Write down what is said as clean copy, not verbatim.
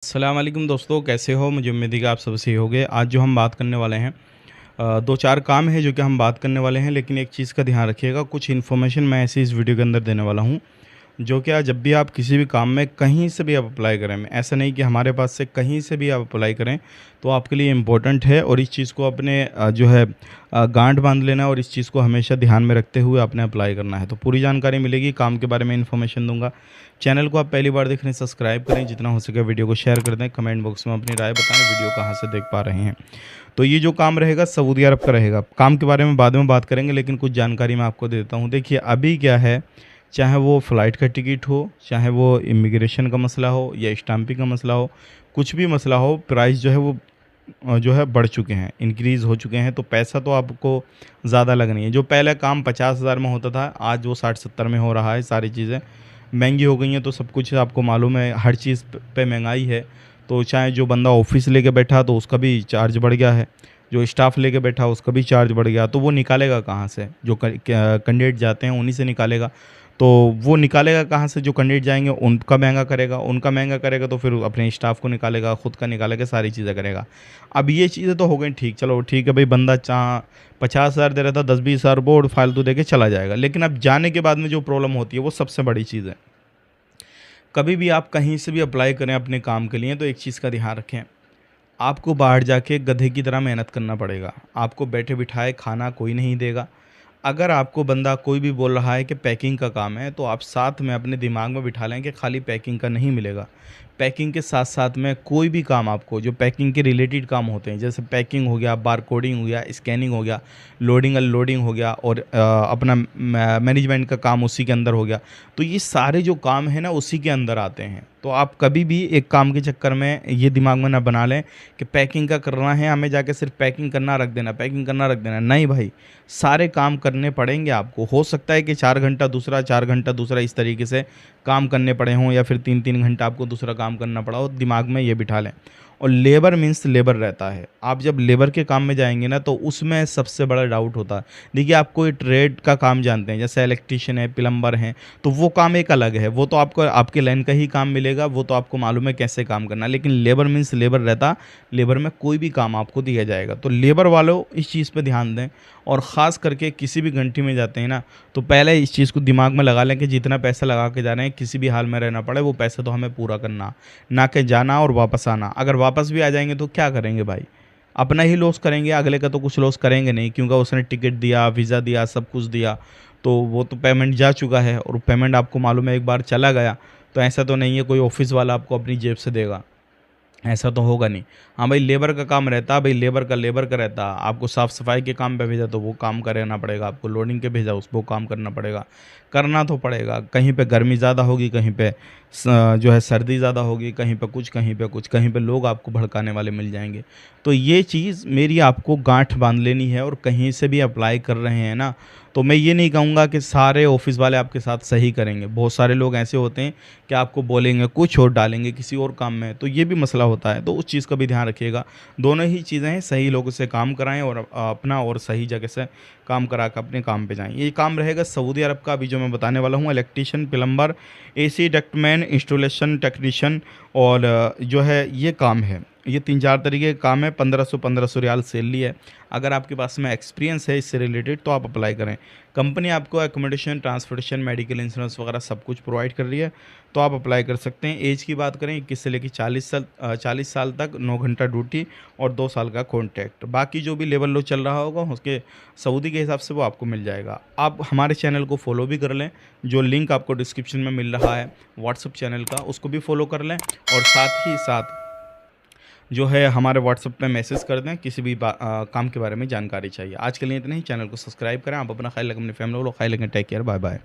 अस्सलाम वालेकुम दोस्तों, कैसे हो? मुझे उम्मीद है कि आप सब सही होंगे। आज जो हम बात करने वाले हैं 2-4 काम है जो कि हम बात करने वाले हैं, लेकिन एक चीज़ का ध्यान रखिएगा, कुछ इन्फॉर्मेशन मैं ऐसी इस वीडियो के अंदर देने वाला हूँ, जो क्या जब भी आप किसी भी काम में कहीं से भी आप अप्लाई करें, ऐसा नहीं कि हमारे पास से कहीं से भी आप अप्लाई करें, तो आपके लिए इम्पोर्टेंट है और इस चीज़ को अपने जो है गांठ बांध लेना और इस चीज़ को हमेशा ध्यान में रखते हुए आपने अप्लाई करना है। तो पूरी जानकारी मिलेगी, काम के बारे में इन्फॉर्मेशन दूंगा। चैनल को आप पहली बार देख रहे हैं, सब्सक्राइब करें, जितना हो सके वीडियो को शेयर कर दें, कमेंट बॉक्स में अपनी राय बताएं वीडियो कहाँ से देख पा रहे हैं। तो ये जो काम रहेगा सऊदी अरब का रहेगा। काम के बारे में बाद में बात करेंगे, लेकिन कुछ जानकारी मैं आपको दे देता हूँ। देखिए अभी क्या है, चाहे वो फ़्लाइट का टिकट हो, चाहे वो इमिग्रेशन का मसला हो या स्टाम्पिंग का मसला हो, कुछ भी मसला हो, प्राइस जो है वो जो है बढ़ चुके हैं, इंक्रीज़ हो चुके हैं। तो पैसा तो आपको ज़्यादा लगनी है। जो पहले काम 50,000 में होता था, आज वो 60-70 में हो रहा है। सारी चीज़ें महंगी हो गई हैं, तो सब कुछ आपको मालूम है, हर चीज़ पे महंगाई है। तो चाहे जो बंदा ऑफिस लेके बैठा तो उसका भी चार्ज बढ़ गया है, जो स्टाफ लेके बैठा उसका भी चार्ज बढ़ गया। तो वो निकालेगा कहाँ से? जो कैंडिडेट जाते हैं उन्हीं से निकालेगा। तो वो निकालेगा कहाँ से? जो कैंडिडेट जाएंगे उनका महंगा करेगा तो फिर अपने स्टाफ को निकालेगा, खुद का निकालेगा, सारी चीज़ें करेगा। अब ये चीज़ें तो हो गई ठीक, चलो ठीक है भाई, बंदा 50,000 दे रहा था, 10-20,000 बोर्ड फालतू दे के चला जाएगा। लेकिन अब जाने के बाद में जो प्रॉब्लम होती है वो सबसे बड़ी चीज़ है। कभी भी आप कहीं से भी अप्लाई करें अपने काम के लिए, तो एक चीज़ का ध्यान रखें, आपको बाहर जाके गधे की तरह मेहनत करना पड़ेगा। आपको बैठे बिठाए खाना कोई नहीं देगा। अगर आपको बंदा कोई भी बोल रहा है कि पैकिंग का काम है, तो आप साथ में अपने दिमाग में बिठा लें कि खाली पैकिंग का नहीं मिलेगा। पैकिंग के साथ साथ में कोई भी काम आपको जो पैकिंग के रिलेटेड काम होते हैं, जैसे पैकिंग हो गया, बार कोडिंग हो गया, स्कैनिंग हो गया, लोडिंग अनलोडिंग हो गया और अपना मैनेजमेंट का काम उसी के अंदर हो गया। तो ये सारे जो काम हैं ना उसी के अंदर आते हैं। तो आप कभी भी एक काम के चक्कर में ये दिमाग में ना बना लें कि पैकिंग का करना है, हमें जाके सिर्फ पैकिंग करना रख देना, पैकिंग करना रख देना। नहीं भाई, सारे काम करने पड़ेंगे आपको। हो सकता है कि 4 घंटा दूसरा, 4 घंटा दूसरा, इस तरीके से काम करने पड़े हों, या फिर 3-3 घंटा आपको दूसरा काम करना पड़ा हो। दिमाग में ये बिठा लें। और लेबर मीन्स लेबर रहता है। आप जब लेबर के काम में जाएंगे ना, तो उसमें सबसे बड़ा डाउट होता है। देखिए आप कोई ट्रेड का काम जानते हैं, जैसे इलेक्ट्रीशियन है, प्लम्बर हैं, तो वो काम एक अलग है, वो तो आपको आपके लाइन का ही काम मिलेगा, वो तो आपको मालूम है कैसे काम करना। लेकिन लेबर मीन्स लेबर रहता, लेबर में कोई भी काम आपको दिया जाएगा। तो लेबर वालों इस चीज़ पे ध्यान दें। और ख़ास करके किसी भी घंटी में जाते हैं ना, तो पहले इस चीज़ को दिमाग में लगा लें कि जितना पैसा लगा के जा रहे हैं, किसी भी हाल में रहना पड़े, वो पैसा तो हमें पूरा करना, ना कि जाना और वापस आना। अगर वापस भी आ जाएंगे तो क्या करेंगे भाई? अपना ही लॉस करेंगे, अगले का तो कुछ लॉस करेंगे नहीं, क्योंकि उसने टिकट दिया, वीज़ा दिया, सब कुछ दिया, तो वो तो पेमेंट जा चुका है। और पेमेंट आपको मालूम है एक बार चला गया, तो ऐसा तो नहीं है कोई ऑफिस वाला आपको अपनी जेब से देगा, ऐसा तो होगा नहीं। हाँ भाई, लेबर का काम रहता, भाई लेबर का रहता। आपको साफ़ सफाई के काम पे भेजा तो वो काम करना पड़ेगा, आपको लोडिंग के भेजा उस वो काम करना पड़ेगा, करना तो पड़ेगा। कहीं पे गर्मी ज़्यादा होगी, कहीं पे जो है सर्दी ज़्यादा होगी, कहीं पे कुछ, कहीं पे कुछ, कहीं पे लोग आपको भड़काने वाले मिल जाएंगे। तो ये चीज़ मेरी आपको गांठ बांध लेनी है। और कहीं से भी अप्लाई कर रहे हैं ना, तो मैं ये नहीं कहूँगा कि सारे ऑफिस वाले आपके साथ सही करेंगे। बहुत सारे लोग ऐसे होते हैं कि आपको बोलेंगे कुछ और डालेंगे किसी और काम में, तो ये भी मसला होता है। तो उस चीज़ का भी ध्यान रखिएगा। दोनों ही चीज़ें हैं, सही लोगों से काम कराएं और अपना और सही जगह से काम करा कर अपने काम पे जाएं। ये काम रहेगा सऊदी अरब का, अभी जो मैं बताने वाला हूँ, electrician, plumber, AC ductman, installation technician, और जो है ये काम है। ये 3-4 तरीके के काम है। 1500 रियाल सैलरी है। अगर आपके पास में एक्सपीरियंस है इससे रिलेटेड तो आप अप्लाई करें। कंपनी आपको एकोमोडेशन, ट्रांसपोर्टेशन, मेडिकल इंश्योरेंस वगैरह सब कुछ प्रोवाइड कर रही है, तो आप अप्लाई कर सकते हैं। एज की बात करें 21 से लेकर 40 साल तक, 9 घंटा ड्यूटी और 2 साल का कॉन्ट्रैक्ट। बाकी जो भी लेवल लो चल रहा होगा उसके सऊदी के हिसाब से वो आपको मिल जाएगा। आप हमारे चैनल को फॉलो भी कर लें, जो लिंक आपको डिस्क्रिप्शन में मिल रहा है व्हाट्सअप चैनल का, उसको भी फॉलो कर लें। और साथ ही साथ जो है हमारे व्हाट्सएप पे मैसेज कर दें, किसी भी काम के बारे में जानकारी चाहिए। आज के लिए इतना ही। चैनल को सब्सक्राइब करें। आप अपना ख्याल रखें, अपनी फैमिली को ख्याल रखें। Take care, bye bye.